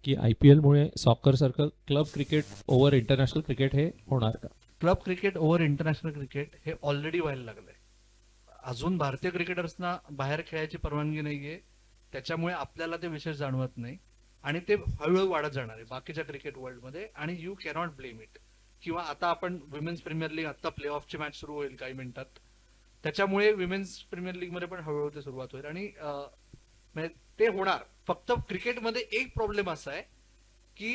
की IPL मुळे soccer सारखं club cricket over international cricket हे होणार का? Club cricket over international cricket हे ऑलरेडी व्हायला लागलंय. अजून भारतीय क्रिकेटर्सना बाहेर खेळायची परवानगी नाहीये, त्याच्यामुळे आपल्याला ते विशेष जाणवत नाही आणि ते हळूहळू वाढत जाणार आहे बाकीच्या क्रिकेट वर्ल्डमध्ये. आणि यू कॅनॉट ब्लेम इट. किंवा आता आपण विमेन्स प्रीमियर लीग, आता प्ले ऑफची मॅच सुरू होईल काही मिनिटात, त्याच्यामुळे विमेन्स प्रीमियर लीग मध्ये पण हळूहळू ते सुरुवात होईल आणि म्हणजे ते होणार. फक्त क्रिकेटमध्ये एक प्रॉब्लेम असा आहे की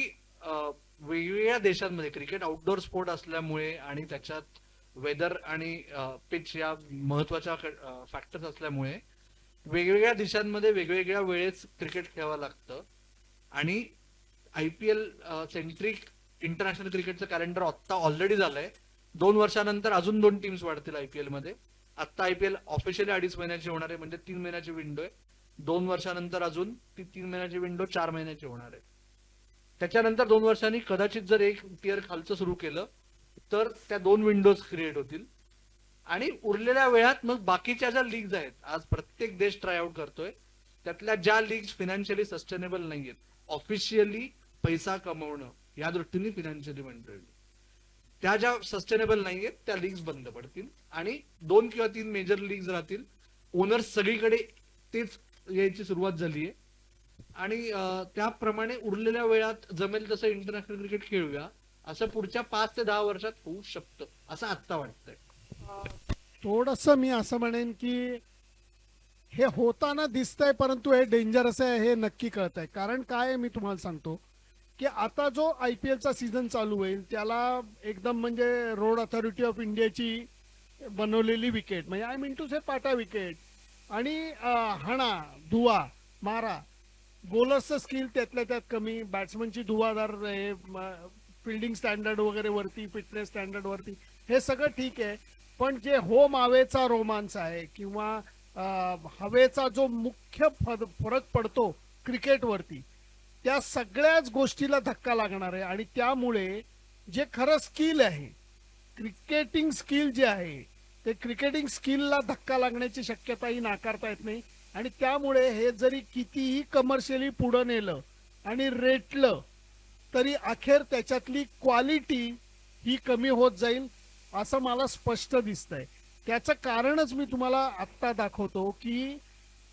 वेगवेगळ्या देशांमध्ये क्रिकेट आउटडोर स्पोर्ट असल्यामुळे आणि त्याच्यात वेदर आणि पिच या महत्वाच्या फॅक्टर्स असल्यामुळे वेगवेगळ्या देशांमध्ये वेगवेगळ्या वेळेस क्रिकेट खेळावं लागतं. आणि IPL सेंट्रिक इंटरनॅशनल क्रिकेटचं कॅलेंडर आत्ता ऑलरेडी झालंय. 2 वर्षानंतर अजून 2 टीम्स वाढतील IPL मध्ये. आत्ता IPL ऑफिशियली 2.5 महिन्याची होणार आहे, म्हणजे 3 महिन्याची विंडो आहे. 2 वर्षानंतर अजून ती 3 महिन्याची विंडो 4 महिन्याची होणार आहे. त्याच्यानंतर 2 वर्षांनी कदाचित जर एक टियर खालचं सुरू केलं तर त्या 2 विंडोज क्रिएट होतील आणि उरलेल्या वेळात मग बाकीच्या ज्या लीग्स आहेत, आज प्रत्येक देश ट्राय आउट करतोय, त्यातल्या ज्या लीग्स फिनान्शियली सस्टेनेबल नाहीयेत, ऑफिशियली पैसा कमवणं या दृष्टीने फिनान्शियली म्हणतोय, त्या ज्या सस्टेनेबल नाहीयेत त्या लीग्स बंद पडतील आणि 2 किंवा 3 मेजर लीग्स राहतील. ओनर्स सगळीकडे तेच यायची सुरुवात झाली आहे आणि त्याप्रमाणे उरलेल्या वेळात जमेल तसं इंटरनॅशनल क्रिकेट खेळूया असं पुढच्या 5 ते 10 वर्षात होऊ शकतं असं आत्ता वाटतंय. थोडंसं मी असं म्हणेन की हे होताना दिसतंय, परंतु हे डेंजरस आहे हे नक्की कळत आहे. कारण काय मी तुम्हाला सांगतो की आता जो IPLचा सीझन चालू होईल त्याला एकदम म्हणजे रोड अथॉरिटी ऑफ इंडियाची बनवलेली विकेट, म्हणजे आय मीन टू से पाटा विकेट आणि हाणा धुवा मारा, बॉलर्सचं स्किल त्यातल्या त्यात कमी, बॅट्समनची धुवाधार, हे फिल्डिंग स्टँडर्ड वगैरे वरती, फिटनेस स्टँडर्ड वरती, हे सगळं ठीक आहे. पण जे होम हवेचा रोमांच आहे किंवा हवेचा जो मुख्य फरक पडतो क्रिकेटवरती, त्या सगळ्याच गोष्टीला धक्का लागणार आहे. आणि त्यामुळे जे खरं स्किल आहे, क्रिकेटिंग स्किल जे आहे, ते क्रिकेटिंग स्किलला धक्का लागण्याची शक्यताही नाकारता येत नाही. आणि त्यामुळे हे जरी कितीही कमर्शियली पुढं नेलं आणि रेटलं तरी अखेर त्याच्यातली क्वालिटी ही कमी होत जाईल असं मला स्पष्ट दिसतंय. त्याचं कारणच मी तुम्हाला आत्ता दाखवतो की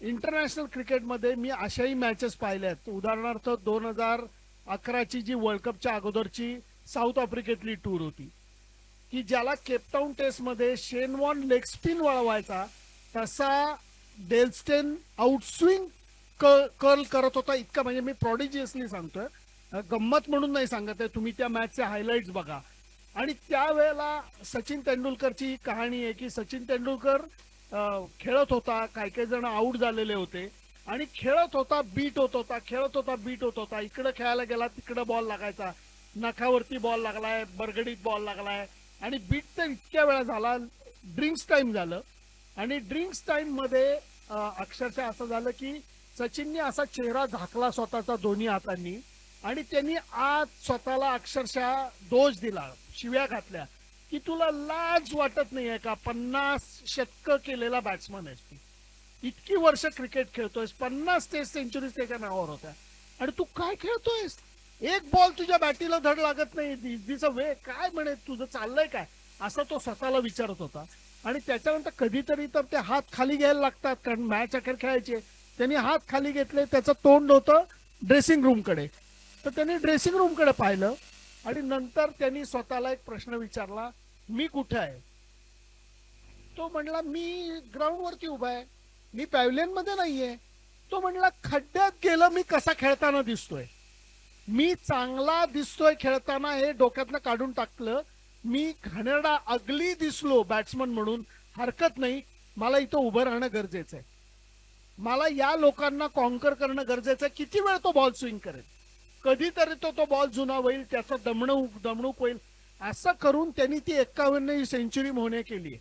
इंटरनॅशनल क्रिकेटमध्ये मी अशाही मॅचेस पाहिल्यात. उदाहरणार्थ 2011ची जी वर्ल्ड कपच्या अगोदरची साऊथ आफ्रिकेतली टूर होती की ज्याला केपटाऊन टेस्टमध्ये शेन वॉर्न लेग स्पिन वळवायचा तसा डेलस्टेन आउटस्विंग कर्ल करत होता. इतका म्हणजे मी प्रॉडिजियसली सांगतोय, गंमत म्हणून नाही सांगत आहे, तुम्ही त्या मॅचचे हायलाइट्स बघा. आणि त्यावेळेला सचिन तेंडुलकरची कहाणी आहे की सचिन तेंडुलकर खेळत होता, काही काही जण आऊट झालेले होते आणि खेळत होता, बीट होत होता, खेळत होता, बीट होत होता. इकडे खेळायला गेला तिकडे बॉल लागायचा, नखावरती बॉल लागलाय, बरगडीत बॉल लागलाय आणि बीट तर इतक्या वेळा झाला. ड्रिंक्स टाइम झालं आणि ड्रिंक्स टाइम मध्ये अक्षरशः असं झालं की सचिनने असा चेहरा झाकला स्वतःचा दोन्ही हातांनी आणि त्यांनी आज स्वतःला अक्षरशः दोष दिला, शिव्या घातल्या की तुला लाज वाटत नाहीये का? 50 शतकं केलेला बॅट्समन आहेस तू, इतकी वर्ष क्रिकेट खेळतोयस, 50 टेस्ट सेंचुरीज त्याच्या नावावर होत्या आणि तू काय खेळतोयस? एक बॉल तुझ्या बॅटीला धड लागत नाही, दिस वे, काय म्हणे तुझं चाललंय काय? असं तो स्वतःला विचारत होता. आणि त्याच्यानंतर कधीतरी तर ते हात खाली घ्यायला लागतात, कारण मॅच अखेर खेळायचे. त्यांनी हात खाली घेतले, त्याचं तोंड होतं ड्रेसिंग रूमकडे, तर त्यांनी ड्रेसिंग रूमकडे पाहिलं आणि नंतर त्यांनी स्वतःला एक प्रश्न विचारला, मी कुठे आहे? तो म्हणला मी ग्राउंडवरती उभा आहे, मी पॅव्हलियन मध्ये नाहीये. तो म्हणला खड्ड्यात गेलं मी कसा खेळताना दिसतोय, मी चांगला दिसतोय खेळताना हे डोक्यातनं काढून टाकलं, मी घाणेरडा अगली दिसलो बॅट्समन म्हणून हरकत नाही, मला इथं उभं राहणं गरजेचं आहे, मला या लोकांना कॉन्कर करणं गरजेचं आहे. किती वेळ तो बॉल स्विंग करेल, कधीतरी तो बॉल जुना होईल, त्याचा दमणूक होईल. असं करून त्यांनी ती 51वी सेंचुरी मोहने केली.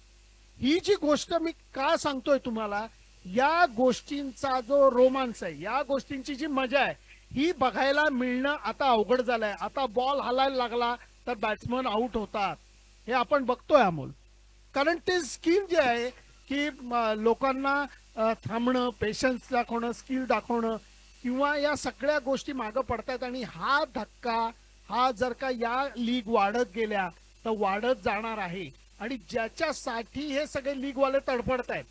ही जी गोष्ट मी का सांगतोय तुम्हाला, या गोष्टींचा जो रोमांस आहे, या गोष्टींची जी मजा आहे, ही बघायला मिळणं आता अवघड झालंय. आता बॉल हलायला लागला तर बॅट्समन आउट होतात, हे आपण बघतोय अमोल. कारण ते स्किल जे आहे की लोकांना थांबणं, पेशन्स दाखवणं, स्किल दाखवणं, किंवा या सगळ्या गोष्टी मागं पडतायत आणि हा धक्का हा जर का या लीग वाढत गेल्या तर वाढत जाणार आहे. आणि ज्याच्यासाठी हे सगळे लीग वाले तडफडतायत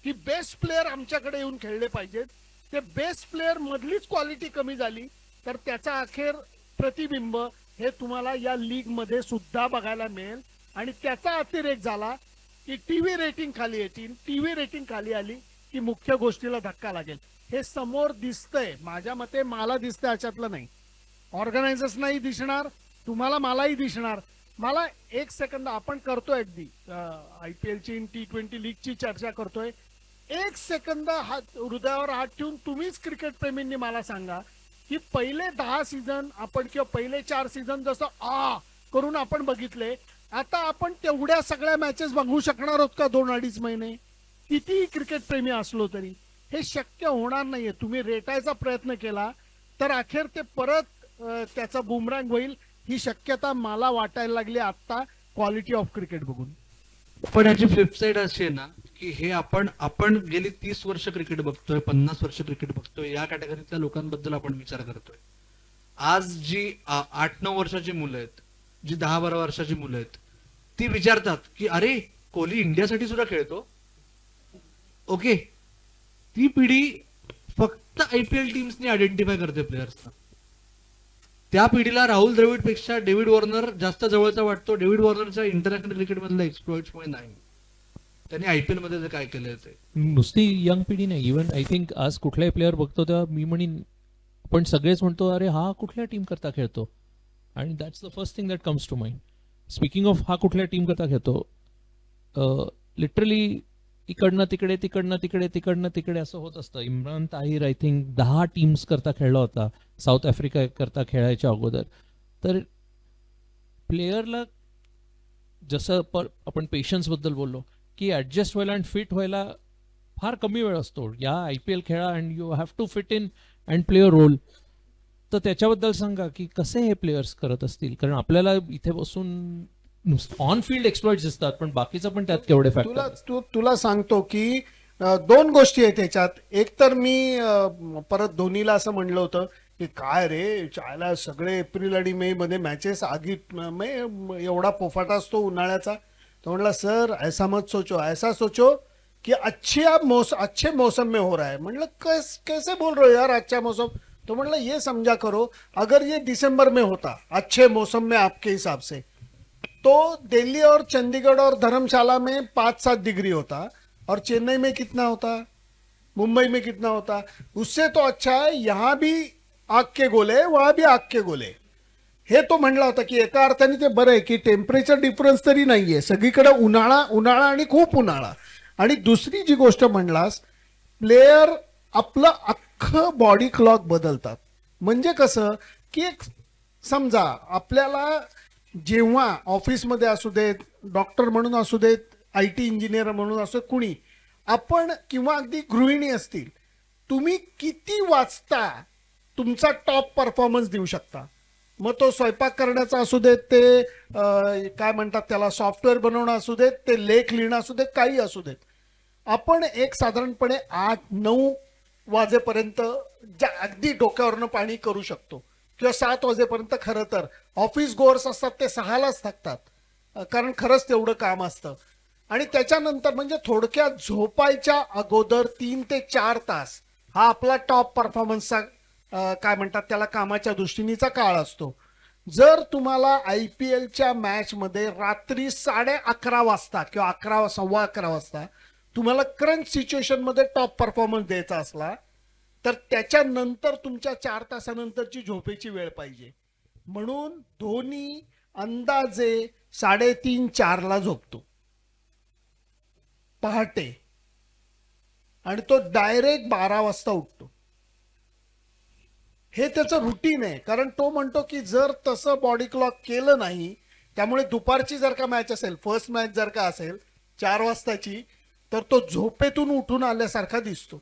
की बेस्ट प्लेयर आमच्याकडे येऊन खेळले पाहिजेत, ते बेस्ट प्लेयर मधलीच क्वालिटी कमी झाली तर त्याचा अखेर प्रतिबिंब हे तुम्हाला या लीग मध्ये सुद्धा बघायला मिळेल. आणि त्याचा अतिरेक झाला की टीव्ही रेटिंग खाली येतील, टीव्ही रेटिंग खाली आली की मुख्य गोष्टीला धक्का लागेल. हे समोर दिसतंय, माझ्या मते मला दिसतंय, अशातलं नाही. ऑर्गनायझर्स नाही दिसणार तुम्हाला, मलाही दिसणार. मला एक सेकंद, आपण करतोय अगदी IPL ची T20 लीगची चर्चा करतोय, एक सेकंद हात हृदयावर हात ठेवून तुम्हीच क्रिकेट प्रेमींनी मला सांगा की पहिले 10 सीझन आपण किंवा पहिले 4 सीझन जसं करून आपण बघितले, आता आपण तेवढ्या सगळ्या मॅचेस बघू शकणार आहोत का 2-2.5 महिने? कितीही क्रिकेट प्रेमी असलो तरी हे शक्य होणार नाहीये. तुम्ही रेटायचा प्रयत्न केला तर अखेर ते परत त्याचा बुमरँग होईल, ही शक्यता मला वाटायला लागली आता क्वालिटी ऑफ क्रिकेट बघून. पण याची फ्लिपसाईड अशी आहे ना की हे आपण गेली 30 वर्ष क्रिकेट बघतोय, 50 वर्ष क्रिकेट बघतोय, या कॅटेगरीतल्या लोकांबद्दल आपण विचार करतोय. आज जी 8-9 वर्षाची मुलं आहेत, जी 10-12 वर्षाची मुलं आहेत, ती विचारतात की अरे कोहली इंडियासाठी सुद्धा खेळतो. ओके, ती पिढी फक्त IPL टीम्सनी आयडेंटिफाय करते प्लेयर्सना. त्या पिढीला राहुल द्रविड पेक्षा डेव्हिड वॉर्नर जास्त जवळचा वाटतो. डेव्हिड वॉर्नरच्या इंटरनॅशनल क्रिकेट मधल्या एक्सप्लॉइट्समुळे नाही, त्यांनी IPL मध्ये जे काय केलंय ते. नुसती यंग पिढी नाही, इव्हन आय थिंक आज कुठलाही प्लेअर बघतो तेव्हा मी म्हणीन आपण सगळेच म्हणतो अरे हा कुठल्या टीम करता खेळतो, आणि that's the first thing that comes to mind. Speaking of हा कुठल्या टीम करता खेळतो, लिटरली इकडनं तिकडे तिकडनं तिकडे तिकडनं तिकडे असं होत असतं. Imran Tahir I think 10 teams करता खेळला होता साऊथ आफ्रिका करता खेळायच्या अगोदर. तर प्लेयरला जसं आपण पेशन्स बद्दल बोललो की ऍडजस्ट व्हायला आणि फिट व्हायला फार कमी वेळ असतो. या IPL खेळा and you have to fit in and play a role. तर त्याच्याबद्दल सांगा की कसे हे प्लेयर्स करत असतील, कारण आपल्याला इथे बसून ऑन फील्ड एक्सप्लॉइट्स दिसतात पण बाकीचं पण त्यात केवढे फॅक्टर. तुला सांगतो की 2 गोष्टी आहेत त्याच्यात. एक तर मी परत धोनीला असं म्हणलं होतं की काय रे चायला सगळे एप्रिल आणि मे मध्ये मॅचेस आगीत एवढा पोफाटा असतो उन्हाळ्याचा. तो म्हणला सर ऐसा मत सोचो, ऐसा सोचो कि अच्छे मौसम में हो रहा है. म्हणलं कैसे बोल रहे हो यार अच्छा मौसम? तो म्हणला ये समझा करो अगर ये दिसंबर में होता अच्छे मौसम में आपके हिसाब से तो दिल्ली और चंडीगढ़ और धर्मशाला में 5-7 डिग्री होता और चेन्नई में कितना होता, मुंबई में कितना होता. उससे तो अच्छा है यहाँ भी आग के गोले वहां भी आग के गोले. हे तो म्हणला होता की एका अर्थाने ते बरं आहे की टेम्परेचर डिफरन्स तरी नाहीये, सगळीकडे उन्हाळा आणि खूप उन्हाळा. आणि दुसरी जी गोष्ट म्हणलास, प्लेयर आपलं अख्खं बॉडी क्लॉक बदलतात. म्हणजे कसं की एक समजा आपल्याला जेव्हा ऑफिसमध्ये असू देत, डॉक्टर म्हणून असू देत, IT इंजिनियर म्हणून असू देत, कुणी आपण किंवा अगदी गृहिणी असतील, तुम्ही किती वाजता तुमचा टॉप परफॉर्मन्स देऊ शकता. मग तो स्वयंपाक करण्याचा असू देत, ते काय म्हणतात त्याला सॉफ्टवेअर बनवणं असू देत, ते लेख लिहिणं असू देत, काही असू देत, आपण एक साधारणपणे 8-9 वाजेपर्यंत अगदी डोक्यावरनं पाणी करू शकतो किंवा 7 वाजेपर्यंत. खरं तर ऑफिस गोअर्स असतात ते 6लाच थकतात, कारण खरंच तेवढं काम असतं. आणि त्याच्यानंतर म्हणजे थोडक्यात झोपायच्या अगोदर 3 ते 4 तास हा आपला टॉप परफॉर्मन्सचा काय म्हणतात त्याला कामाच्या दृष्टीनेचा काळ असतो. जर तुम्हाला IPLच्या मॅच मध्ये रात्री 11:30 वाजता किंवा 11:15 वाजता तुम्हाला क्रंच सिच्युएशन मध्ये टॉप परफॉर्मन्स द्यायचा असला तर त्याच्यानंतर तुमच्या 4 तासानंतरची झोपेची वेळ पाहिजे. म्हणून धोनी अंदाजे 3:30-4 ला झोपतो पहाटे आणि तो डायरेक्ट 12 वाजता उठतो. हे त्याचं रुटीन आहे, कारण तो म्हणतो की जर तसं बॉडी क्लॉक केलं नाही, त्यामुळे दुपारची जर का मॅच असेल, फर्स्ट मॅच जर का असेल 4 वाजताची, तर तो झोपेतून उठून आल्यासारखा दिसतो.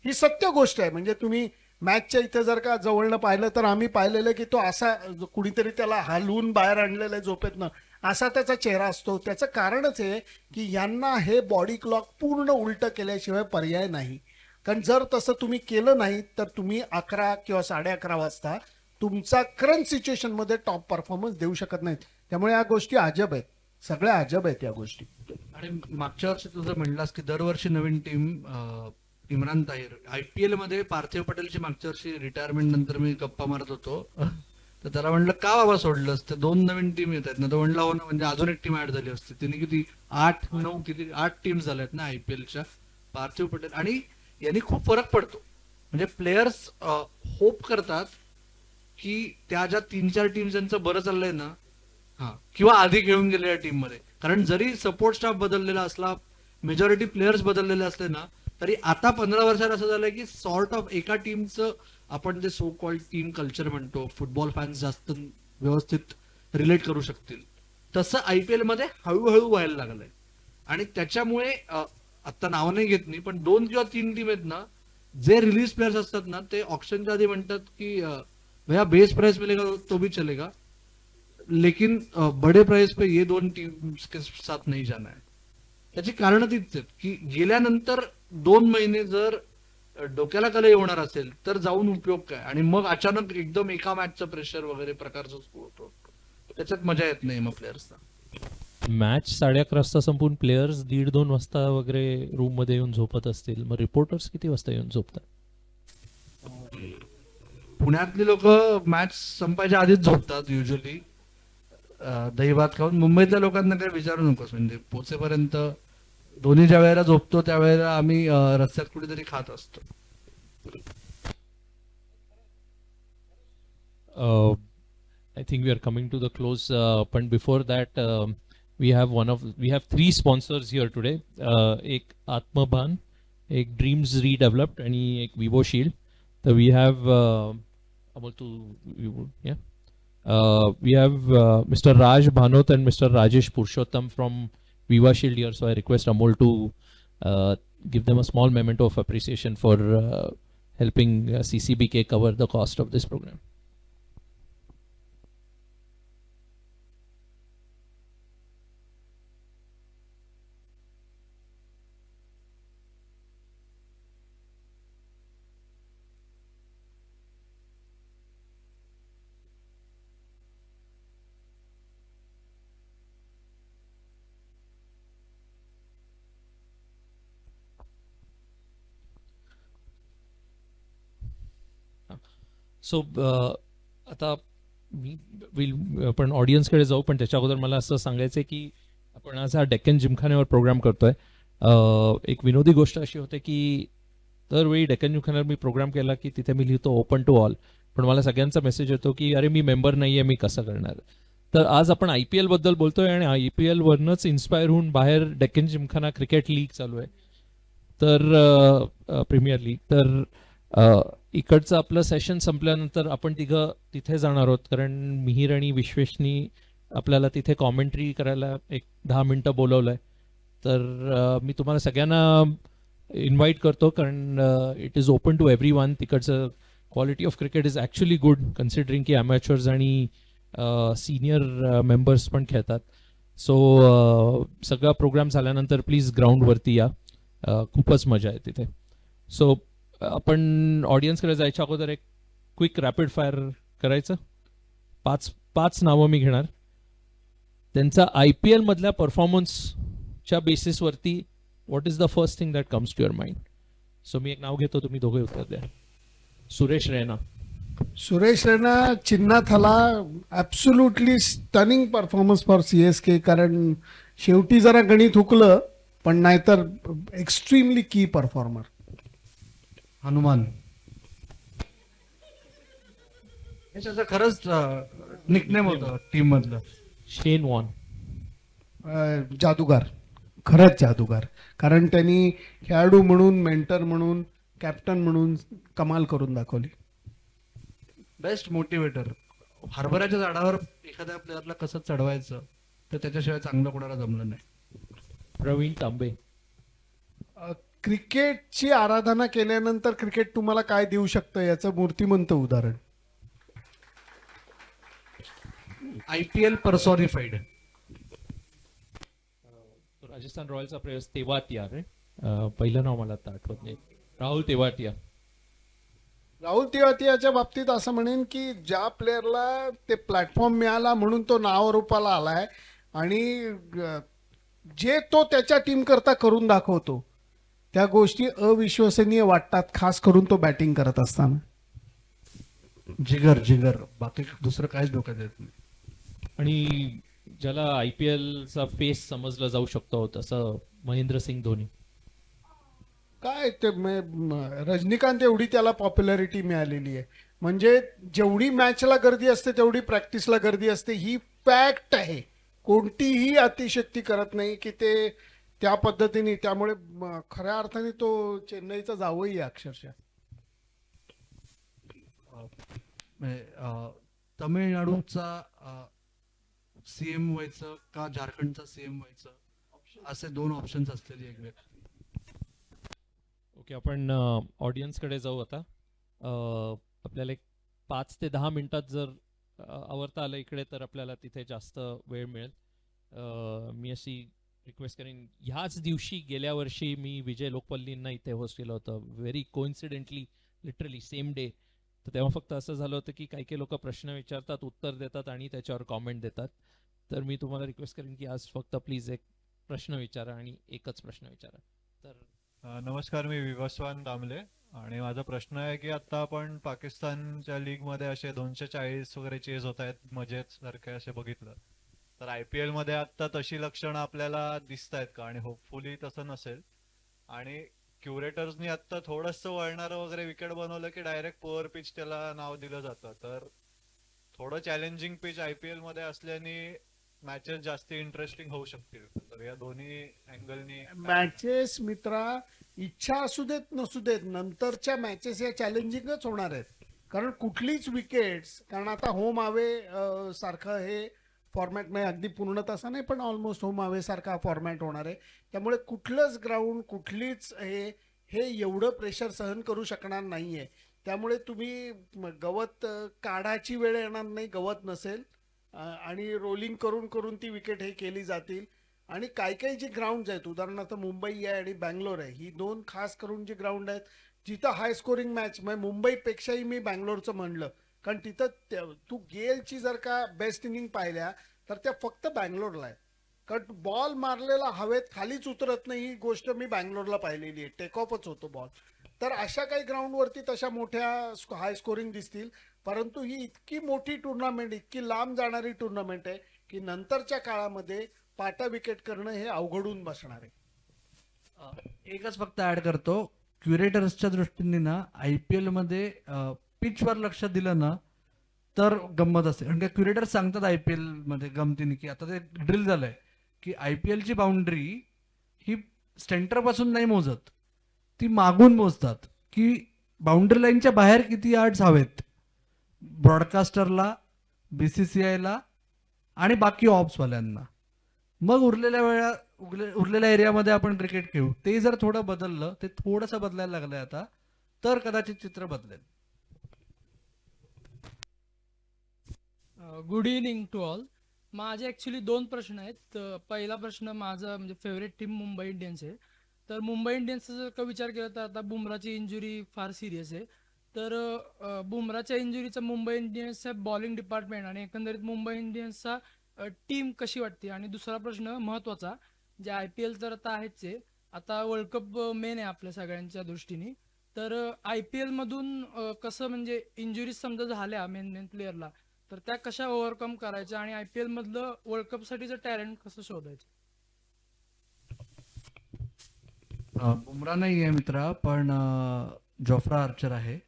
ही सत्य गोष्ट आहे. म्हणजे तुम्ही मॅचच्या इथे जर का जवळनं पाहिलं तर आम्ही पाहिलेलं की तो असा कुणीतरी त्याला हलवून बाहेर आणलेलं आहे झोपेतनं, असा त्याचा चेहरा असतो. त्याचं कारणच आहे की यांना हे बॉडी क्लॉक पूर्ण उलट केल्याशिवाय पर्याय नाही. कारण जर तसं तुम्ही केलं नाही तर तुम्ही 11 किंवा 11:30 वाजता तुमचा करंट सिच्युएशन मध्ये टॉप परफॉर्मन्स देऊ शकत नाहीत. त्यामुळे या गोष्टी अजब आहेत, सगळ्या अजब आहेत या गोष्टी. आणि मागच्या वर्षी तुझं म्हणलास की दरवर्षी नवीन टीम. इम्रान ताहिर IPL मध्ये पार्थिव पटेलची मागच्या वर्षी रिटायरमेंट नंतर मी गप्पा मारत होतो, तर त्याला म्हणलं का बाबा सोडलंस, ते 2 नवीन टीम येत आहेत ना. तो म्हणला हो ना, म्हणजे अजून एक टीम ऍड झाली असते. तिने किती 8 टीम्स झाल्यात ना IPLच्या. पार्थिव पटेल आणि यांनी खूप फरक पडतो. म्हणजे प्लेयर्स होप करतात की त्या ज्या 3-4 टीम्स यांचं बरं चाललंय ना, किंवा आधी घेऊन गेलेल्या टीम मध्ये, कारण जरी सपोर्ट स्टाफ बदललेला असला, मेजॉरिटी प्लेयर्स बदललेले असले ना, तरी आता 15 वर्षात असं झालंय की सॉर्ट ऑफ एका टीमचं आपण जे सो कॉल्ड टीम कल्चर म्हणतो, फुटबॉल फॅन्स जास्त व्यवस्थित रिलेट करू शकतील, तसं IPL मध्ये हळूहळू व्हायला लागलंय. आणि त्याच्यामुळे आता नाव नाही घेत नाही, पण 2 किंवा 3 टीम आहेत ना, जे रिलीज प्लेयर्स असतात ना, ते ऑप्शनच्या आधी म्हणतात की भैया बेस प्राइस मिलेगा तो भी चलेगा, लेकिन बड़े प्राइस पे ये 2 टीम्स के साथ नहीं जाना है. त्याची कारण तीच आहेत की गेल्यानंतर 2 महिने जर डोक्याला कला येणार असेल तर जाऊन उपयोग काय, आणि मग अचानक एकदम एका मॅचचं प्रेशर वगैरे प्रकारचं होतो, त्याच्यात मजा येत नाही मग प्लेयर्सना. मॅच 11:30 वाजता संपून प्लेयर्स 1:30-2 वाजता वगैरे रूम मध्ये येऊन झोपत असतील, मग रिपोर्टर्स किती वाजता येऊन झोपतात? पुण्यातली लोक मॅच संपायच्या आधीच झोपतात युजली, दही भात खाऊन. मुंबईतल्या लोकांना काही विचारू नकोस, म्हणजे पोचेपर्यंत दोन्ही ज्या वेळेला झोपतो त्यावेळेला आम्ही रस्त्यात कुठेतरी खात असतो. I think we are coming to the close, but before that we have 3 sponsors here today. एक आत्मभान, एक ड्रीम्स रीडेव्हलप्ड आणि एक विवो शील्ड. तर we have we have Mr. Raj Bhanot and Mr. Rajesh Purushottam from Viva Shield here, so I request Amol to give them a small memento of appreciation for helping CCBK cover the cost of this program. So आता आपण ऑडियन्सकडे जाऊ, पण त्याच्या अगोदर मला असं सांगायचं आहे की आपण आज हा डेक्कन जिमखान्यावर प्रोग्राम करतोय. एक विनोदी गोष्ट अशी होते की दरवेळी डेक्कन जिमखान्यावर मी प्रोग्राम केला की तिथे मी लिहितो ओपन टू ऑल, पण मला सगळ्यांचा मेसेज येतो की अरे मी मेंबर नाही आहे, मी कसं करणार. तर आज आपण IPL बद्दल बोलतोय आणि IPL वरनच इन्स्पायर होऊन बाहेर डेक्कन जिमखाना क्रिकेट लीग चालू आहे, तर प्रीमियर लीग. तर इकडचं आपलं सेशन संपल्यानंतर आपण तिथे जाणार आहोत, कारण मिहिर आणि विश्वेशनी आपल्याला तिथे कॉमेंट्री करायला एक 10 मिनिटं बोलवलंय. तर मी तुम्हाला सगळ्यांना इन्व्हाइट करतो, कारण it is open to everyone. तिकडचं quality of cricket is actually good, considering की अमॅच्युअर्स आणि सिनियर मेंबर्स पण खेळतात. सो सगळा प्रोग्राम झाल्यानंतर प्लीज ग्राउंडवरती या, खूपच मजा आहे तिथे. सो आपण ऑडियन्सकडे जायच्या अगोदर एक क्विक रॅपिड फायर करायचं. 5 नावं मी घेणार, त्यांचा IPL मधल्या परफॉर्मन्सच्या बेसिसवरती what is the first thing that comes to your mind. So मी एक नाव घेतो, तुम्ही दोघे उत्तर द्या. सुरेश रैना. सुरेश रैना चिन्नाथला absolutely stunning performance for CSK, कारण शेवटी जरा गणित हुकलं, पण नाहीतर एक्स्ट्रीमली की परफॉर्मर. हनुमान. हे त्याचं खरंच निकनेम होतं टीम मधलं. Shane Warne. जादूगार, खरंच जादूगार, कारण त्यांनी खेळाडू म्हणून, मेंटर म्हणून, कॅप्टन म्हणून कमाल करून दाखवली. Best motivator. हरभऱ्याच्या झाडावर एखाद्या प्लेअरला कसं चढवायचं तर त्याच्याशिवाय चांगलं कोणाला जमलं नाही. प्रवीण तांबे. क्रिकेटची आराधना केल्यानंतर क्रिकेट तुम्हाला काय देऊ शकतं याचं मूर्तिमंत उदाहरण. IPL पर्सॉनिफाईड. राजस्थान रॉयल्सचा प्लेयर्स तेवात यार, पहिलं नाव मला आता आठवत नाही. राहुल तेवाटिया. राहुल तेवातियाच्या बाबतीत असं म्हणेन की ज्या प्लेअरला ते प्लॅटफॉर्म मिळाला म्हणून तो नावारूपाला आलाय आणि जे तो त्याच्या टीम करता करून दाखवतो त्या गोष्टी अविश्वसनीय वाटतात, खास करून तो बॅटिंग करत असताना. जिगर बाकी दुसरं काहीच डोक्यात येत नाही. आणि ज्याला IPL चा फेस समजलं जाऊ शकतो तसं महेंद्रसिंग धोनी. काय ते रजनीकांत एवढी त्याला पॉप्युलॅरिटी मिळालेली आहे, म्हणजे जेवढी मॅचला गर्दी असते तेवढी प्रॅक्टिसला गर्दी असते, ही फॅक्ट आहे. कोणतीही अतिशक्ती करत नाही की ते त्या पद्धतीने, त्यामुळे खऱ्या अर्थाने तो चेन्नईचा जावई आहे अक्षरशः. तमिळनाडूचा CM व्हायचं का झारखंडचा CM व्हायचं असे 2 ऑप्शन्स असलेली एक व्यक्ती. ओके, आपण ऑडियन्सकडे जाऊ आता. आपल्याला एक 5 ते 10 मिनिटात जर आवरता आलं इकडे तर आपल्याला तिथे जास्त वेळ मिळेल. मी अशी रिक्वेस्ट करेन, ह्याच दिवशी गेल्या वर्षी मी विजय लोकपल्लींना इथे होस्ट केलं होतं, very coincidentally, literally same day. तर तेव्हा फक्त असं झालं होतं की काही लोक प्रश्न विचारतात, उत्तर देतात आणि त्याच्यावर कॉमेंट देतात. तर मी तुम्हाला रिक्वेस्ट करेन की आज फक्त प्लीज एक प्रश्न विचारा आणि एकच प्रश्न विचारा. तर नमस्कार, मी विवस्वान दामले आणि माझा प्रश्न आहे की आता आपण पाकिस्तानच्या लीग मध्ये असे 240 वगैरे चेस होत आहेत, मजेत सारखे असे बघितलं तर IPL मध्ये आता तशी लक्षणं आपल्याला दिसत आहेत का? आणि होपफुली तसं नसेल. आणि क्युरेटर्सनी आता थोडंसं वळणारं वगैरे विकेट बनवलं की डायरेक्ट पुअर पिच त्याला नाव दिलं जातं. तर थोडं चॅलेंजिंग पिच IPL मध्ये असल्याने मॅचेस जास्त इंटरेस्टिंग होऊ शकतील. तर या दोन्ही अँगलनी मॅचेस मित्रा, इच्छा असू देत नसू देत, नंतरच्या मॅचेस या चॅलेंजिंगच होणार आहेत. कारण कुठलीच विकेट्स, कारण आता होम अवे सारखं हे फॉर्मॅट नाही, अगदी पूर्ण तसा नाही पण ऑलमोस्ट होम अवे सारखा फॉर्मॅट होणार आहे. त्यामुळे कुठलंच ग्राउंड, कुठलीच हे एवढं प्रेशर सहन करू शकणार नाहीये. त्यामुळे तुम्ही गवत काढायची वेळ येणार नाही, गवत नसेल, आणि रोलिंग करून करून ती विकेट हे केली जातील. आणि काही काही जी ग्राउंड आहेत, उदाहरणार्थ मुंबई आहे आणि बँगलोर आहे, ही 2 खास करून जी ग्राउंड आहेत जिथं हाय स्कोरिंग मॅच, म्हणजे मुंबईपेक्षाही मी बँगलोरचं म्हणलं, कारण तिथं तू गेलची जर का बेस्ट इनिंग पाहिल्या तर त्या फक्त बँगलोरला आहे. कारण बॉल मारलेला हवेत खालीच उतरत नाही, ही गोष्ट मी बँगलोरला पाहिलेली आहे, टेक ऑफच होतो बॉल. तर अशा काही ग्राउंडवरती तशा मोठ्या हाय स्कोरिंग दिसतील. परंतु ही इतकी मोठी टुर्नामेंट, इतकी लांब जाणारी टुर्नामेंट आहे की नंतरच्या काळामध्ये पाटा विकेट करणं हे अवघडून बसणार आहे. एकच फक्त ऍड करतो, क्युरेटर्सच्या दृष्टीने ना IPL मध्ये पिचवर लक्ष दिलं ना तर गंमत असते. कारण का क्युरेटर्स सांगतात IPL मध्ये गमतीने की आता ते ड्रिल झालंय की IPL ची बाउंड्री ही सेंटर पासून नाही मोजत, ती मागून मोजतात की बाउंड्री लाईनच्या बाहेर किती यार्ड्स हवेत ब्रॉडकास्टरला, BCCIला आणि बाकी ऑप्सवाल्यांना. मग उरलेल्या एरियामध्ये आपण क्रिकेट खेळू. ते जर थोडं बदललं, ते थोडंसं बदलायला लागलंय आता, तर कदाचित चित्र बदलेल. Good evening to all. माझे ॲक्च्युली 2 प्रश्न आहेत. पहिला प्रश्न माझा म्हणजे फेवरेट टीम मुंबई इंडियन्स आहे. तर मुंबई इंडियन्सचा जर का विचार केला तर आता बुमराची इंजुरी फार सिरियस आहे. तर बुमराच्या इंजुरीचा मुंबई इंडियन्सचा बॉलिंग डिपार्टमेंट आणि एकंदरीत मुंबई इंडियन्सचा टीम कशी वाटते? आणि दुसरा प्रश्न महत्त्वाचा, जे IPL तर आता आहेच आहे, आता वर्ल्ड कप मेन आहे आपल्या सगळ्यांच्या दृष्टीने. तर IPL मधून कसं म्हणजे इंजुरीज समजा झाल्या मेन प्लेअरला, तर त्या कशा ओव्हरकम करायच्या आणि IPL मधलं वर्ल्ड कप साठीचं टॅलेंट कसं शोधायचं? बुमरा नाही आहे मित्रा, पण जोफ्रा आर्चर आहे.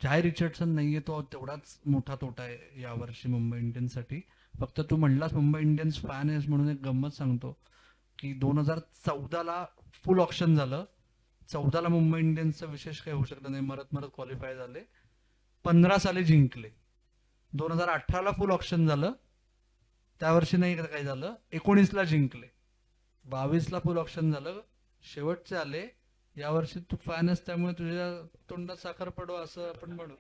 जाय रिचर्डसन नाहीये, तो तेवढाच मोठा तोटा आहे यावर्षी मुंबई इंडियन्ससाठी. फक्त तू म्हणलास मुंबई इंडियन्स फॅन आहेस म्हणून एक गंमत सांगतो की 2014ला फुल ऑप्शन झालं. 14ला मुंबई इंडियन्सचं विशेष काही होऊ शकलं नाही, मरत क्वालिफाय झाले. 15 साली जिंकले. 2018ला फुल ऑप्शन झालं, त्या वर्षी नाही काय झालं. 19ला जिंकले. 22ला फुल ऑप्शन झालं, शेवटचे आले. यावर्षी तू फॅन आहेस त्यामुळे तुझ्या तोंडात साखर पडो असं आपण म्हणू.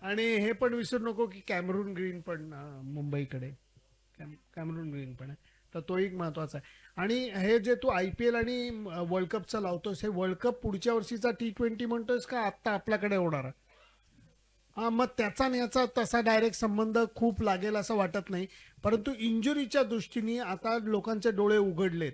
आणि हे पण विसरू नको की कॅमरून ग्रीन पण मुंबईकडे, कॅमरून ग्रीन पण आहे. तर तो एक महत्वाचा आहे. आणि हे जे तू IPL आणि वर्ल्ड कपचं लावतोस, हे वर्ल्ड कप पुढच्या वर्षीचा T20 म्हणतोयस का आत्ता आपल्याकडे होणार आहे? हा, मग त्याचा आणि याचा तसा डायरेक्ट संबंध खूप लागेल असं वाटत नाही. परंतु इंजुरीच्या दृष्टीने आता लोकांचे डोळे उघडलेत.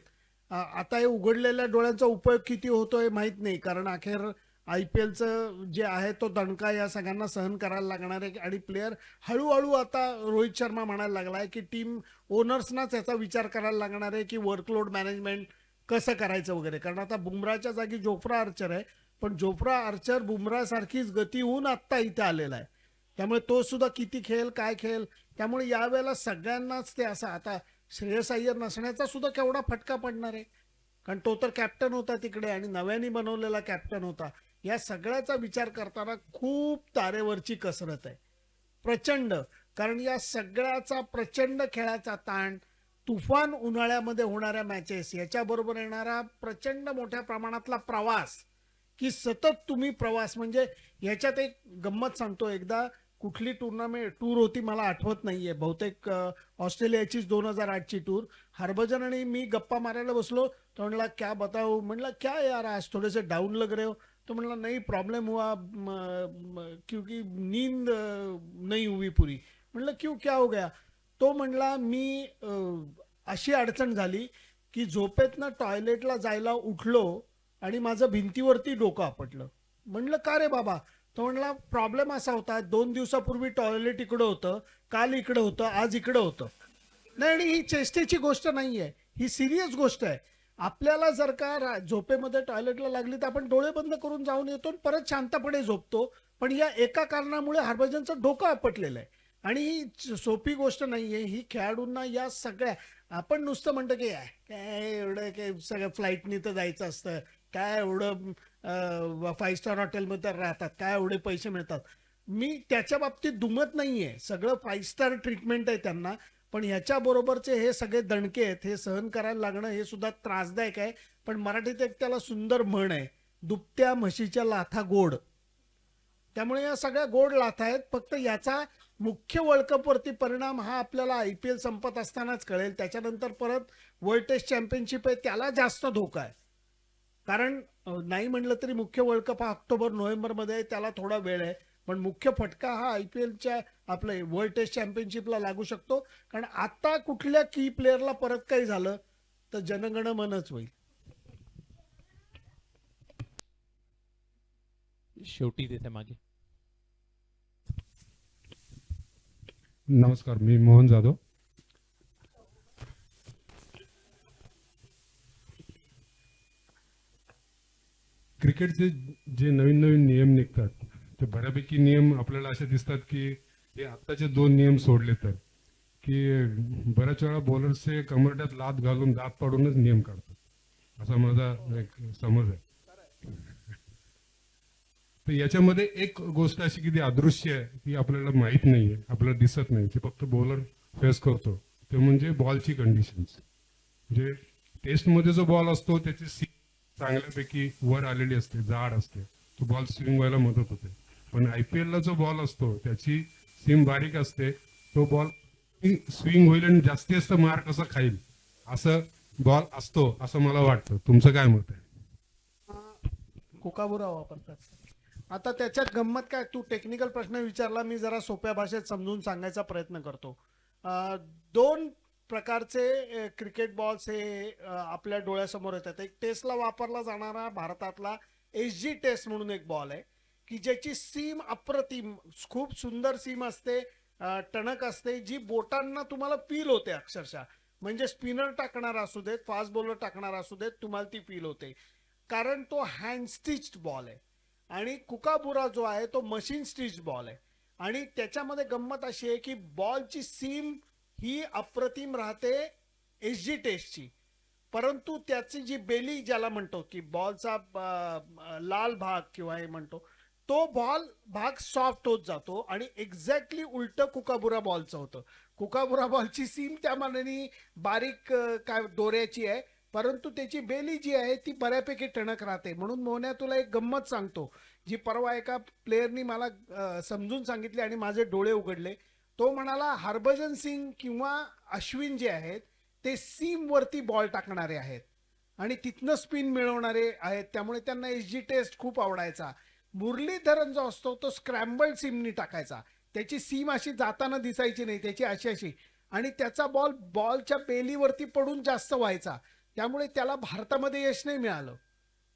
आता हे उघडलेल्या डोळ्यांचा उपयोग किती होतोय माहित नाही, कारण अखेर IPLचं जे आहे तो दणका या सगळ्यांना सहन करायला लागणार आहे. आणि प्लेयर हळूहळू आता रोहित शर्मा म्हणायला लागला आहे की टीम ओनर्सनाच याचा विचार करायला लागणार आहे की वर्कलोड मॅनेजमेंट कसं करायचं वगैरे. कारण आता बुमराच्या जागी जोफ्रा आर्चर आहे, पण जोफ्रा आर्चर बुमरा सारखीच गती होऊन आत्ता इथे आलेला आहे. त्यामुळे तो सुद्धा किती खेळ काय खेळ, त्यामुळे यावेळेला सगळ्यांनाच ते असं आता श्रेयस अय्यर नसण्याचा सुद्धा केवढा फटका पडणार आहे, कारण तो तर कॅप्टन होता तिकडे आणि नव्याने बनवलेला कॅप्टन होता. या सगळ्याचा विचार करताना खूप तारेवरची कसरत आहे, प्रचंड. कारण या सगळ्याचा प्रचंड खेळाचा ताण, तुफान उन्हाळ्यामध्ये होणाऱ्या मॅचेस, याच्याबरोबर येणारा प्रचंड मोठ्या प्रमाणातला प्रवास, की सतत तुम्ही प्रवास. म्हणजे याच्यात एक गंमत सांगतो, एकदा कुठली टूर होती मला आठवत नाहीये, बहुतेक ऑस्ट्रेलियाचीच 2008ची टूर. हरभजन आणि मी गप्पा मारायला बसलो, तो म्हणला क्या बताऊ, म्हणला क्या यार आज थोडेसे डाऊन लग रहे हो. तो म्हणला नहीं प्रॉब्लम हुआ क्योंकि नींद नहीं हुई पूरी. म्हणलं क्यों क्या हो गया. तो म्हणला मी अशी अडचण झाली की झोपेतनं टॉयलेटला जायला उठलो आणि माझं भिंतीवरती डोकं आपटलं. म्हणलं का रे बाबा. तो म्हणला प्रॉब्लेम असा होता, 2 दिवसापूर्वी टॉयलेट इकडं होतं, काल इकडं होतं, आज इकडं होतं. नाही, आणि ही चेष्टेची गोष्ट नाहीये, ही सिरियस गोष्ट आहे. आपल्याला जर का झोपेमध्ये टॉयलेटला लागली तर आपण डोळे बंद करून जाऊन येतो आणि परत शांतपणे झोपतो. पण या एका कारणामुळे हरभजनचं डोकं आपटलेलं आहे. आणि ही सोपी गोष्ट नाहीये. ही खेळाडूंना या सगळ्या, आपण नुसतं म्हणतो की काय एवढं काय सगळं फ्लाईटनी तर जायचं असतं, काय एवढं 5 स्टार हॉटेलमध्ये राहतात, काय एवढे पैसे मिळतात. मी त्याच्या बाबतीत दुमत नाहीये, सगळं 5 स्टार ट्रीटमेंट आहे त्यांना. पण ह्याच्या बरोबरचे हे सगळे दणके आहेत, हे सहन करायला लागणं हे सुद्धा त्रासदायक आहे. पण मराठीत एक त्याला सुंदर म्हण आहे, दुभत्या म्हशीच्या लाथा गोड. त्यामुळे या सगळ्या गोड लाथा आहेत. फक्त याचा मुख्य वर्ल्ड कप वरती परिणाम हा आपल्याला IPL संपत असतानाच कळेल. त्याच्यानंतर परत वर्ल्ड टेस्ट चॅम्पियनशिप आहे, त्याला जास्त धोका आहे. कारण नाही म्हणलं तरी मुख्य वर्ल्ड कप हा ऑक्टोबर-नोव्हेंबरमध्ये आहे, त्याला थोडा वेळ आहे. पण मुख्य फटका हा IPLच्या आपलं वर्ल्ड टेस्ट चॅम्पियनशिपला लागू शकतो. कारण आता कुठल्या की प्लेअरला परत काही झालं तर जनगण मनच होईल. शेवटी तिथे मागे. नमस्कार, मी मोहन जाधव. क्रिकेटचे जे नवीन नवीन नियम निघतात ते बऱ्यापैकी नियम आपल्याला असे दिसतात की हे आत्ताचे 2 नियम सोडले तर की बऱ्याच वेळा बॉलर्सचे कमरड्यात लात घालून दात पाडूनच नियम काढतात, असा माझा एक समज आहे. तर याच्यामध्ये एक गोष्ट अशी की ती अदृश्य आहे, ती आपल्याला माहित नाहीये, आपल्याला दिसत नाही, ती फक्त बॉलर फेस करतो. ते म्हणजे बॉलची कंडिशन्स. म्हणजे टेस्टमध्ये जो बॉल असतो त्याची सीम चांगल्यापैकी वर आलेली असते, जाड असते, तो बॉल स्विंग व्हायला मदत होते. पण IPL ला जो बॉल असतो त्याची सीम बारीक असते, तो बॉल स्विंग होईल आणि जास्तीत मार कसं खाईल असं बॉल असतो असं मला वाटतं. तुमचं काय मत आहे? कोकाबुरा वापरतात. आता त्याच्यात गंमत काय, तू टेक्निकल प्रश्न विचारला, मी जरा सोप्या भाषेत समजून सांगायचा प्रयत्न करतो. 2 प्रकारचे क्रिकेट बॉल्स हे आपल्या डोळ्यासमोर येतात. एक टेस्टला वापरला जाणारा भारतातला SG टेस्ट म्हणून एक बॉल आहे की ज्याची सीम अप्रतिम, खूप सुंदर सीम असते, टणक असते, जी बोटांना तुम्हाला फील होते अक्षरशः. म्हणजे स्पिनर टाकणारा असू देत, फास्ट बॉलर टाकणारा असू देत, तुम्हाला ती फील होते, कारण तो हँड स्टिच्ड बॉल आहे. आणि कुकाबुरा जो आहे तो मशीन स्टिच बॉल आहे. आणि त्याच्यामध्ये गंमत अशी आहे की बॉलची सीम ही अप्रतिम राहते SG टेस्टची, परंतु त्याची जी बेली ज्याला म्हणतो की बॉलचा लाल भाग किंवा हे म्हणतो, तो भाग सॉफ्ट होत जातो आणि एक्झॅक्टली उलट कुकाबुरा बॉलचं होतं. कुकाबुरा बॉलची सीम त्या मानाने बारीक काय दोऱ्याची आहे, परंतु त्याची बेली जी आहे ती बऱ्यापैकी टणक राहते. म्हणून मोहन्या तुला एक गंमत सांगतो, जी परवा एका प्लेयरनी मला समजून सांगितली आणि माझे डोळे उघडले. तो म्हणाला हरभजन सिंग किंवा अश्विन जे आहेत ते सीम वरती बॉल टाकणारे आहेत आणि तिथनं स्पिन मिळवणारे आहेत, त्यामुळे त्यांना एसजी टेस्ट खूप आवडायचा. मुरलीधरन जो असतो तो स्क्रॅम्बल्ड सीमनी टाकायचा, त्याची सीम अशी जाताना दिसायची नाही, त्याची अशी अशी, आणि त्याचा बॉल बॉलच्या बेलीवरती पडून जास्त व्हायचा, त्यामुळे त्याला भारतामध्ये यश नाही मिळालं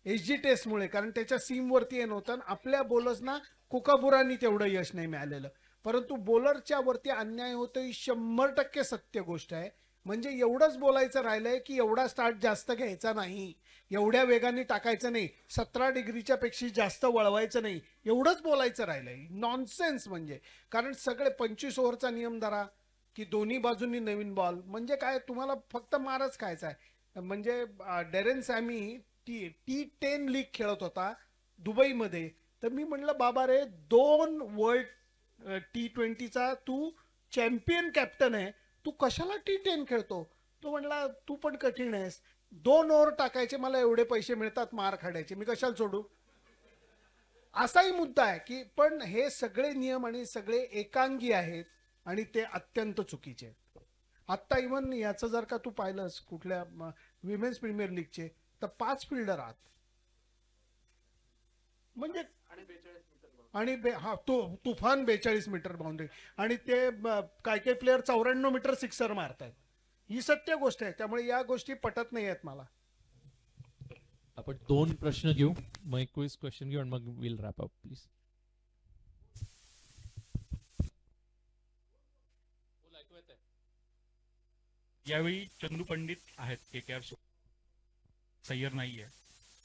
एसजी टेस्टमुळे, कारण त्याच्या सीमवरती हे नव्हतं. आपल्या बॉलर्सना कुकाबुरांनी तेवढं यश नाही मिळालेलं. परंतु बॉलरच्या वरती अन्याय होतं ही 100% सत्य गोष्ट आहे. म्हणजे एवढंच बोलायचं राहिलंय की एवढा स्टार्ट जास्त घ्यायचा नाही, एवढ्या वेगाने टाकायचं नाही, 17 डिग्रीच्या पेक्षा जास्त वळवायचं नाही, एवढंच बोलायचं राहिलंय. नॉनसेन्स म्हणजे, कारण सगळे 25 ओव्हरचा नियम धरा की दोन्ही बाजूंनी नवीन बॉल, म्हणजे काय तुम्हाला फक्त मारच खायचा आहे. म्हणजे डेरेन सॅमी T10 लीग खेळत होता दुबईमध्ये, तर मी म्हणलं बाबा रे, 2 वर्ल्ड T20चा तू चॅम्पियन कॅप्टन आहे, तू कशाला T10 खेळतो? तो म्हणला तू पण कठीण आहेस, 2 ओव्हर टाकायचे, मला एवढे पैसे मिळतात मार खाण्याचे, मी कशाला सोडू? असाही मुद्दा आहे की, पण हे सगळे नियम आणि सगळे एकांगी आहेत आणि ते अत्यंत चुकीचे आहेत. आत्ता इव्हन याचं जर का तू पाहिलंस कुठल्या विमेन्स प्रीमियर लीगचे, तर 5 फिल्डर आहात म्हणजे, आणि हा तो तुफान 42 मीटर बाउंड्री, आणि ते काही काही प्लेयर 94 मीटर सिक्सर मारतायत. ही सत्य गोष्ट आहे, त्यामुळे या गोष्टी पटत नाही आहेत मला. आपण 2 प्रश्न घेऊ, मग एक क्विज क्वेश्चन घेऊ आणि मग विल रॅप अप प्लीज. यावेळी चंदू पंडित आहेत KKR, सय्यर नाहीये,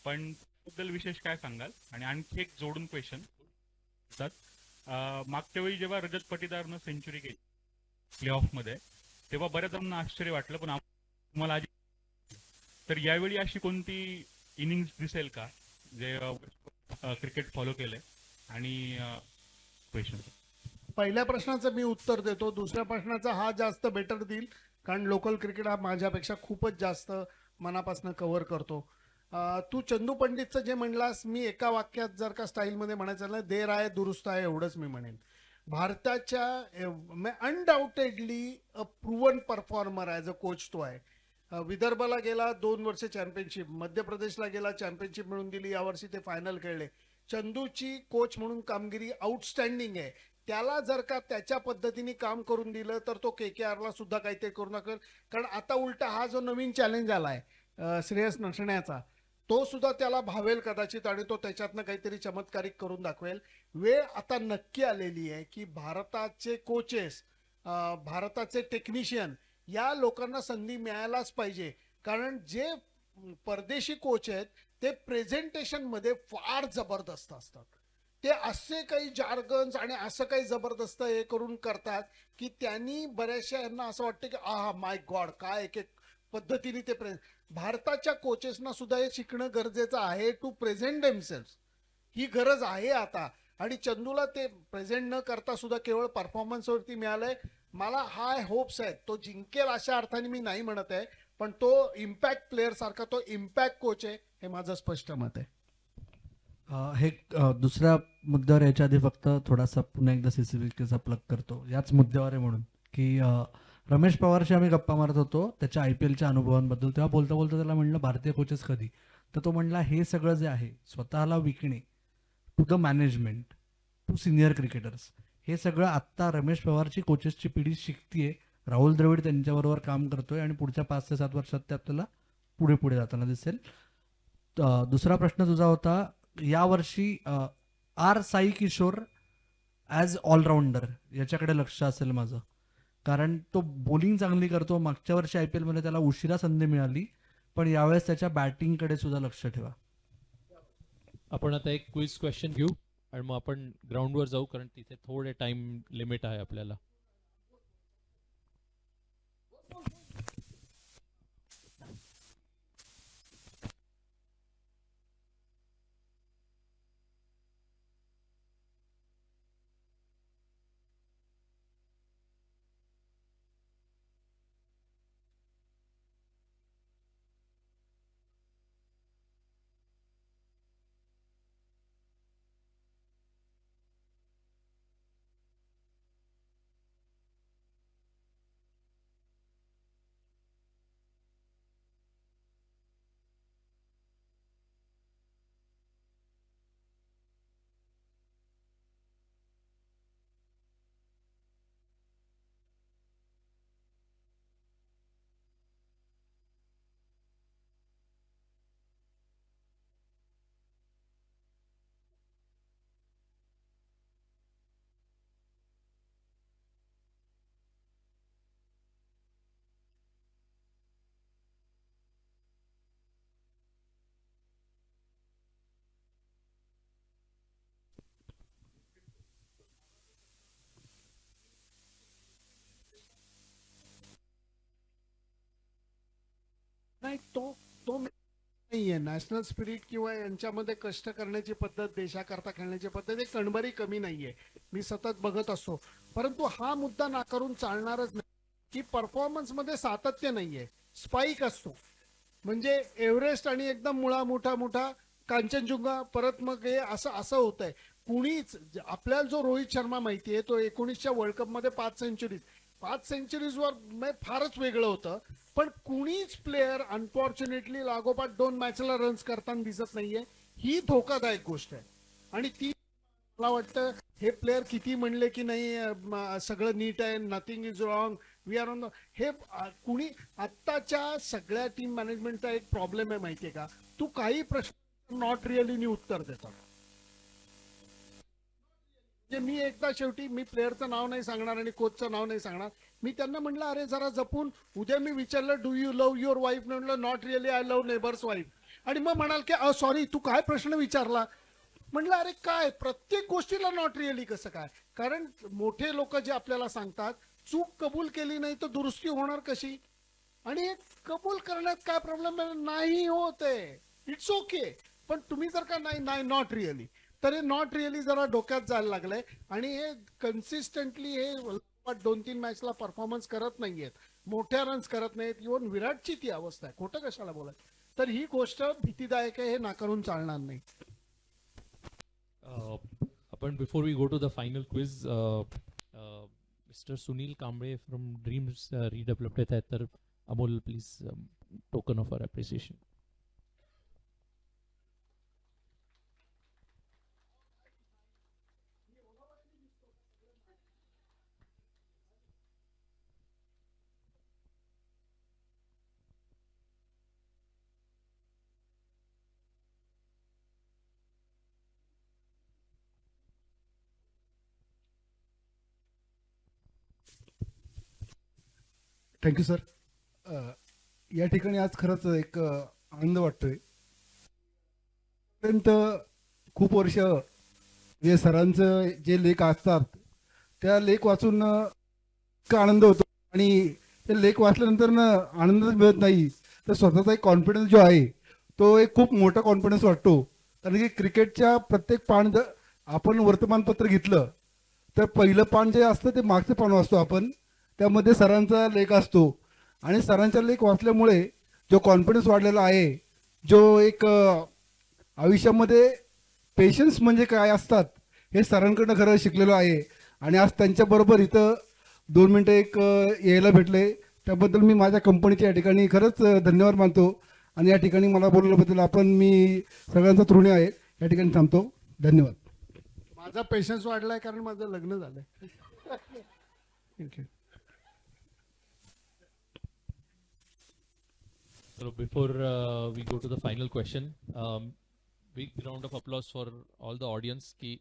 पण बद्दल विशेष काय सांगाल? आणि आणखी एक जोडून क्वेश्चन, मागच्या वेळी जेव्हा रजत पाटीदारनं सेंचुरी केली प्ले ऑफ मध्ये, तेव्हा बऱ्याच जणांना आश्चर्य वाटलं, पण तुम्हाला आधी, तर यावेळी अशी कोणती इनिंग्स दिसेल का जे क्रिकेट फॉलो केलंय? आणि क्वेश्चन, पहिल्या प्रश्नाचं मी उत्तर देतो, दुसऱ्या प्रश्नाचा हा जास्त बेटर देईल, कारण लोकल क्रिकेट हा माझ्यापेक्षा खूपच जास्त मनापासून कव्हर करतो. तू चंदू पंडितचं जे म्हणलास, मी एका वाक्यात जर का स्टाईलमध्ये म्हणायचं ना, देर आहे दुरुस्त आहे एवढंच मी म्हणेन. भारताच्या undoubtedly a proven performer as a coach तो आहे. विदर्भाला गेला 2 वर्ष चॅम्पियनशिप, मध्य प्रदेशला गेला चॅम्पियनशिप मिळून दिली, यावर्षी ते फायनल खेळले. चंदूची कोच म्हणून कामगिरी आउटस्टँडिंग आहे. त्याला जर का त्याच्या पद्धतीने काम करून दिलं तर तो KKRला सुद्धा काहीतरी करू नका, कारण आता उलटा हा जो नवीन चॅलेंज आलाय श्रेयस नसण्याचा, तो सुद्धा त्याला भावेल कदाचित, आणि तो त्याच्यातनं काहीतरी चमत्कारिक करून दाखवेल. वेळ आता नक्की आलेली आहे की भारताचे कोचेस, भारताचे टेक्निशियन, या लोकांना संधी मिळायलाच पाहिजे. कारण जे परदेशी कोच आहेत ते प्रेझेंटेशन मध्ये फार जबरदस्त असतात. ते असे काही जार्गन्स आणि असं काही जबरदस्त हे करून करतात की त्यांनी बऱ्याचशा यांना असं वाटतं की आहा माय गॉड, काय एक एक पद्धतीने ते भारताच्या कोचेसना सुद्धा हे शिकणं गरजेचं आहे, टू प्रेझेंट देमसेल्फ. ही गरज आहे आता, आणि चंदूला ते प्रेझेंट न करता सुद्धा केवळ परफॉर्मन्सवरती मिळालंय. मला हाय होप्स आहेत, तो जिंकेल अशा अर्थाने मी नाही म्हणत आहे, पण तो इम्पॅक्ट प्लेअर सारखा तो इम्पॅक्ट कोच आहे, हे माझं स्पष्ट मत आहे. हे दुसऱ्या मुद्द्यावर याच्या आधी फक्त थोडासा पुन्हा एकदा CCBKचा प्लग करतो याच मुद्द्यावर आहे, म्हणून की रमेश पवारशी आम्ही गप्पा मारत होतो त्याच्या IPLच्या अनुभवांबद्दल. तेव्हा बोलता बोलता त्याला म्हणलं भारतीय कोचेस कधी, तर तो म्हणला हे सगळं जे आहे स्वतःला विकणे, to the management, to senior cricketers, हे सगळं आत्ता रमेश पवारची कोचेसची पिढी शिकतीये. राहुल द्रविड त्यांच्याबरोबर काम करतोय आणि पुढच्या 5 ते 7 वर्षात ते आपल्याला पुढे पुढे जाताना दिसेल. दुसरा प्रश्न तुझा होता, यावर्षी साई किशोर ॲज ऑलराऊंडर याच्याकडे लक्ष असेल माझं, कारण तो बॉलिंग चांगली करतो. मागच्या वर्षी IPL मध्ये त्याला उशिरा संधी मिळाली, पण यावेळेस त्याच्या बॅटिंगकडे सुद्धा लक्ष ठेवा. आपण आता एक क्विज क्वेश्चन घेऊ आणि मग आपण ग्राउंडवर जाऊ, कारण तिथे थोडे टाइम लिमिट आहे आपल्याला. नाही, तो तो नाहीये. नॅशनल स्पिरिट किंवा यांच्यामध्ये कष्ट करण्याची पद्धत, देशाकरता खेळण्याची पद्धत, एक कणबरी कमी नाहीये. मी सतत बघत असतो, परंतु हा मुद्दा नाकारून चालणारच नाही की परफॉर्मन्स मध्ये सातत्य नाहीये, स्पाइक असतो. म्हणजे एव्हरेस्ट आणि एकदम मुळा मोठा मोठा कांचनजुंगा, परत मग हे असं असं होत आहे. कुणीच आपल्याला जो रोहित शर्मा माहितीये, तो 19च्या वर्ल्ड कप मध्ये 5 सेंचुरीजवर फारच वेगळं होतं. पण कुणीच प्लेअर अनफॉर्च्युनेटली लागोपाठ 2 मॅचला रन्स करताना दिसत नाहीये. ही धोकादायक गोष्ट आहे. आणि ती मला वाटतं हे प्लेअर किती म्हणले की नाही सगळं नीट आहे, nothing is wrong, we are on the, हे कुणी आत्ताच्या सगळ्या टीम मॅनेजमेंटचा एक प्रॉब्लेम आहे माहितीये का, तू काही प्रश्न नॉट रिअली नी उत्तर देतात. म्हणजे मी एकदा शेवटी मी प्लेअरचं नाव नाही सांगणार आणि कोचचं नाव नाही सांगणार, मी त्यांना म्हटलं अरे जरा जपून. उद्या मी विचारलं do you love your wife, म्हटलं not really, I love neighbours wife. आणि मग म्हणाल की सॉरी तू काय प्रश्न विचारला. म्हटलं अरे काय प्रत्येक गोष्टीला नॉट रिअली कसं काय. कारण मोठे लोक जे आपल्याला सांगतात, चूक कबूल केली नाही तर दुरुस्ती होणार कशी. आणि कबूल करण्यात काय प्रॉब्लेम नाही होत आहे, इट्स ओके. पण तुम्ही जर का नाही नॉट रिअली, तर हे नॉट रिअली जरा डोक्यात जायला लागलंय. आणि हे कन्सिस्टंटली हे 2-3 मॅचला परफॉर्मन्स करत नाहीयेत, मोठ्या रन्स करत नाहीत. इव्हन विराटची ती अवस्था आहे, खोटं कशाला बोलाय. तर ही गोष्ट भीतीदायक आहे, हे नाकारून चालणार नाही. आपण before we go to the final quiz, mister Sunil Kamble from dreams redeveloped आहेत. तर Amol please, token of our appreciation. Thank you sir. या ठिकाणी आज खरंच एक आनंद वाटतोय. पर्यंत खूप वर्ष जे सरांचं जे लेख असतात त्या लेख वाचून इतका आनंद होतो. आणि ते लेख वाचल्यानंतर आनंदच मिळत नाही, तर स्वतःचा एक कॉन्फिडन्स जो आहे तो एक खूप मोठा कॉन्फिडन्स वाटतो. कारण की क्रिकेटच्या प्रत्येक पान जर आपण वर्तमानपत्र घेतलं तर पहिलं पान जे असतं ते मागचं पान वाचतो आपण, त्यामध्ये सरांचा लेख असतो. आणि सरांचा लेख वाचल्यामुळे जो कॉन्फिडन्स वाढलेला आहे, जो एक आयुष्यामध्ये पेशन्स म्हणजे काय असतात हे सरांकडनं खरं शिकलेलो आहे. आणि आज त्यांच्याबरोबर इथं 2 मिनटं एक यायला भेटले, त्याबद्दल मी माझ्या कंपनीच्या या ठिकाणी खरंच धन्यवाद मानतो. आणि या ठिकाणी मला बोलल्याबद्दल मी सगळ्यांचा ऋणी आहे. या ठिकाणी थांबतो. धन्यवाद. माझा पेशन्स वाढलाय कारण माझं लग्न झालंय. Thank you. So before we go to the final question, big round of applause for all the audience. की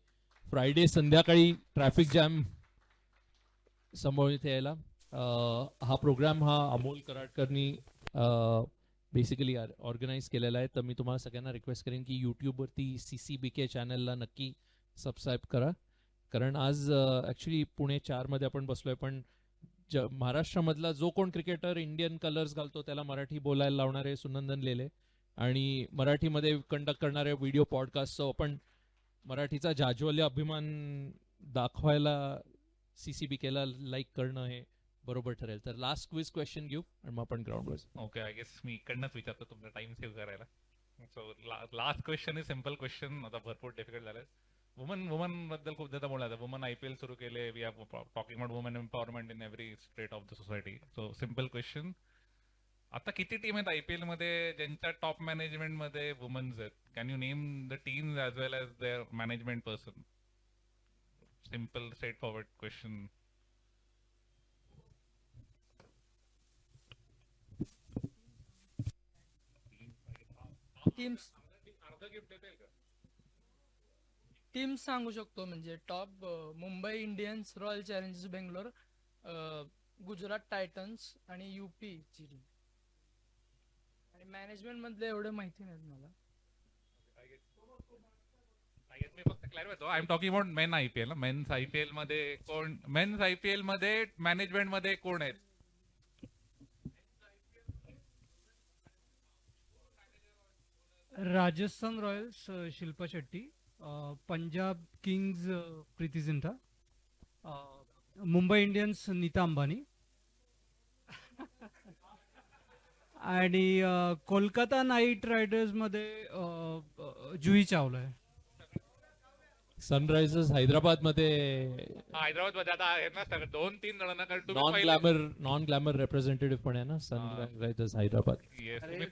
फ्रायडे संध्याकाळी ट्रॅफिक जॅम समोर इथे यायला. हा प्रोग्राम हा अमोल कराडकरनी बेसिकली ऑर्गनाईज केलेला आहे. तर मी तुम्हाला सगळ्यांना रिक्वेस्ट करेन की यूट्यूबवरती CCBK चॅनलला नक्की सबस्क्राईब करा. कारण आज ॲक्च्युली पुणे 4 आपण बसलोय, पण महाराष्ट्रामधला जो कोण क्रिकेटर इंडियन कलर्स घालतो त्याला मराठी बोलायला लावणारे सुनंदन लेले आणि मराठीमध्ये कंडक्ट करणारे व्हिडिओ पॉडकास्टचं आपण मराठीचा जाज्वल्य अभिमान दाखवायला CCBKला लाईक करणं हे बरोबर ठरेल. तर लास्ट क्विज क्वेश्चन घेऊ आणि मग आपण ग्राउंडवर. ओके, आय गेस मी इकडनंच विचारतो तुमचा टाइम सेव्ह करायला. So last question is simple question. आता भरपूर डिफिकल्ट झालंय. वुमन बद्दल खूप जादा बोलायचं. वुमन IPL सुरू केले. We are talking about woman empowerment in every state of the society. So simple question, आता किती टीम आहेत IPL मध्ये ज्यांच्या टॉप मॅनेजमेंट मध्ये वुमन्स आहेत? Can you name the teams as well as their management person? Simple straightforward question. Teams सांगू शकतो. म्हणजे top Mumbai Indians, Royal Challengers Bangalore, Gujarat Titans आणि UP ची टीम. आणि मॅनेजमेंट मधले एवढे माहिती नाहीत मला. मी फक्त क्लिअर होतो. I am talking about men IPL. Mens IPL मध्ये कोण, मेन्स IPL मध्ये मॅनेजमेंट मध्ये कोण आहेत? Rajasthan Royals Shilpa Shetty, Punjab Kings Preity Zinta, Mumbai Indians Nita Ambani आणि कोलकाता नाईट रायडर्स मध्ये जुही चावला आहे. सनरायझर्स हैदराबाद मध्ये हैदराबाद मध्ये आता आहे ना सगळं 2-3 जणांना, कारण नॉन ग्लॅमर रिप्रेझेंटेटिव्ह पण आहे ना सनरायझर्स हैदराबाद. नाही, त्यांनी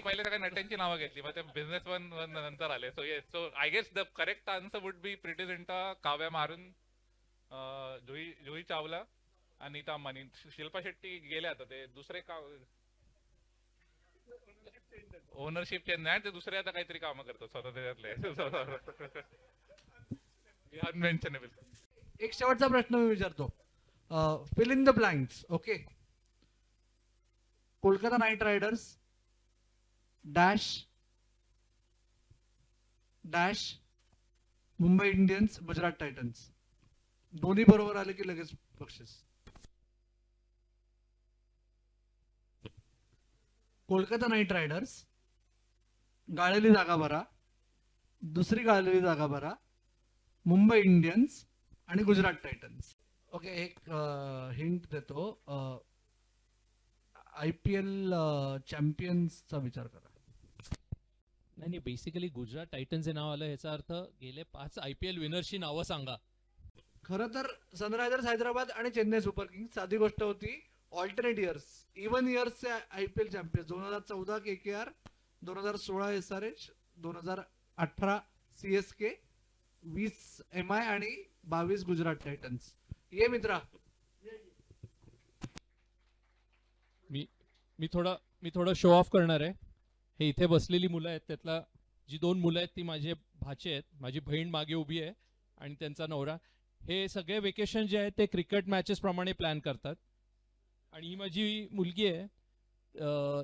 पहिले सगळ्या नट्यांची नावं घेतली, मग ते बिझनेस वन नंतर आले. So yes, so I guess the correct answer would be Preity Zinta, Kavya Maran, Juhi चावला, अनिता अंबानी. शिल्पा शेट्टी गेले आता, ते दुसरे ओनरशिप चेंज नाही, ते दुसरे आता काहीतरी कामं करतात स्वतः त्याच्यातले. अनमेन्शनेबल. एक शेवटचा प्रश्न मी विचारतो, fill in the blanks. Okay, Kolkata Knight Riders dash dash Mumbai Indians Gujarat Titans. दोन्ही बरोबर आले की लगेच बक्षीस. कोलकाता नाईट रायडर्स, गाळलेली जागा भरा, दुसरी गाळलेली जागा भरा, मुंबई इंडियन्स आणि गुजरात टायटन्स. ओके, एक हिंट देतो, IPL चॅम्पियन्सचा विचार करा. नाही, बेसिकली गुजरात टायटन्स हे नाव आलं, ह्याचा अर्थ गेले 5 IPL विनर्सची नावं सांगा. खरं तर सनरायझर्स हैदराबाद आणि चेन्नई सुपर किंग्स. साधी गोष्ट होती, ऑल्टरनेट इयर्स, इव्हन इयर्सचे IPL champions. 2014 KKR, 2016 SRH, 2018 CSK, 20 MI आणि 22 गुजरात टायटन्स. ये मित्रा. मी थोडं शो ऑफ करणार आहे. हे इथे बसलेली मुलं आहेत, त्यातला जी 2 मुलं आहेत ती माझे भाचे आहेत. माझी बहीण मागे उभी आहे आणि त्यांचा नवरा. हे सगळे वेकेशन जे आहेत ते क्रिकेट मॅचेस प्रमाणे प्लॅन करतात. आणि ही माझी मुलगी आहे.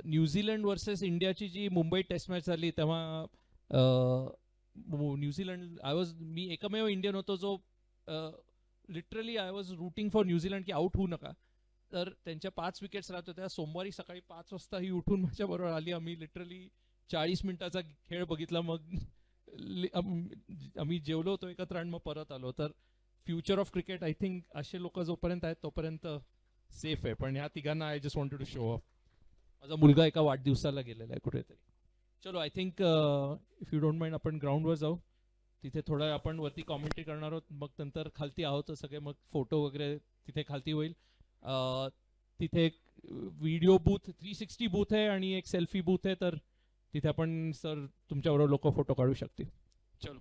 न्यूझीलंड वर्सेस इंडियाची जी मुंबई टेस्ट मॅच झाली तेव्हा न्यूझीलंड मी एकमेव इंडियन होतो जो literally I was rooting for New Zealand की आउट होऊ नका. तर त्यांच्या 5 विकेट्स राहत होत्या. सोमवारी सकाळी 5 वाजता ही उठून माझ्याबरोबर आली. आम्ही लिटरली 40 मिनिटाचा खेळ बघितला. मग आम्ही जेवलो होतो एकत्र आणि मग परत आलो. तर future of cricket I think असे लोक जोपर्यंत आहेत तोपर्यंत सेफ आहे. पण ह्या तिघांना I just wanted to show off. माझा मुलगा एका वाढदिवसाला गेलेला आहे कुठेतरी. चलो, I think if you don't mind आपण ग्राउंडवर जाऊ. तिथे थोडं आपण वरती कॉमेंट्री करणार आहोत. मग नंतर खालती आहोत सगळे. मग फोटो वगैरे तिथे खालती होईल. तिथे एक व्हिडिओ बूथ 360 बूथ आहे आणि एक सेल्फी बूथ आहे. तर तिथे आपण सर तुमच्याबरोबर लोक फोटो काढू शकतील. चलो.